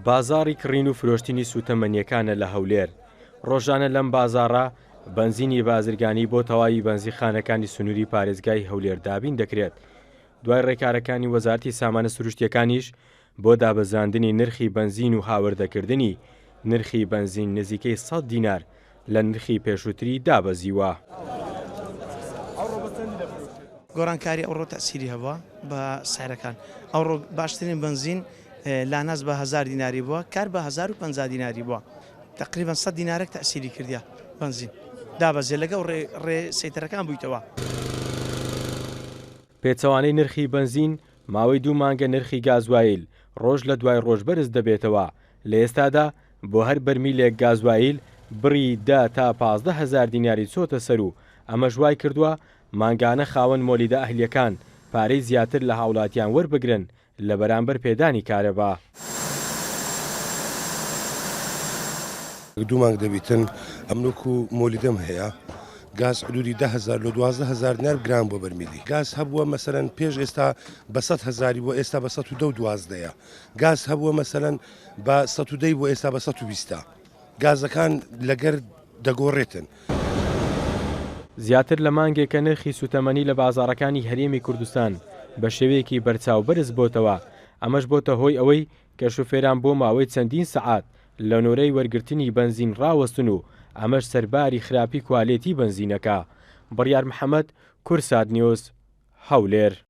بازاری کڕین و فرۆشتنی سوتەمەنیەکانە لە هەولێر. ڕۆژانە لەم بازاڕە بەنزینی بازرگانی بۆ تەواوی بەنزیخانەکانی سنووری پارێزگای هەولێر دابین دەکرێت. دوای ڕێکارەکانی وەزارەتی سامانە سروشتیەکانیش بۆ دابەزاندنی نرخی بەنزین و هاوردەکردنی نرخی بەنزین نزیکەی 100 دینار لە نرخی پێشووتری دابەزیوە. گۆڕانکاری ئەوڕۆ تەسیری هەبووە بە سعرەکان. ئەوڕۆ باشترین بنزین لاناز بە 1000 دیناری بووە، کار بە 1050 دیناری بووە. تقریبا 100 دینارێک تەسیری کردیا بنزین دابەزێ لەگەڵ ڕێ سەیتەرەکان بوویتەوە. پێچەوانەی نرخی بنزین ماوەی 2 مانگە نرخی گازوایل ڕۆژ لە دوای ڕۆژ بەرز دەبێتەوە. لە ئێستادا بۆ هەر بەرمیلێک گازوایل بڕی 10 تا 15,000 دیناری چۆتە سەر و ئەمە ژوای کردووە مانگانە خاوەن مۆلیدە ئەهلیەکان پارەی زیاتر لە هاوڵاتیان وەربگرن لە بەرامبەر پێدانی کارەبا. 2 مانگ دەبیتن ئەمنوک و مۆلیدەم هەیە گاز حدودی 10,000 لە 12,000 دینار گرام بۆ بەرمیلی. گاز هەبووە مەسەرەن پێش ئێستا بە 100,000 بۆ ئێستا بە 112 گاز هەبووە مەسەرەن بە 110 بۆ ئێستا بە 120. گازەکان لەگەر دەگۆڕێتن. زیاتر لە مانگێکە نرخی سوتەمەنی لە بازاڕەکانی هەرێمی کوردستان بە شێوەیەکی بەرچاو بەرز بۆتەوە. ئەمەش بۆتە هۆی ئەوەی کە شوفێران بۆ ماوەی چەندین سەعات لە نۆرەی وەرگرتنی بنزین ڕاوەستن و ئەمەش سەرباری خراپی کوالێتی بنزینەکە. بڕیار محەممەد، کورسات نیوز، هەولێر.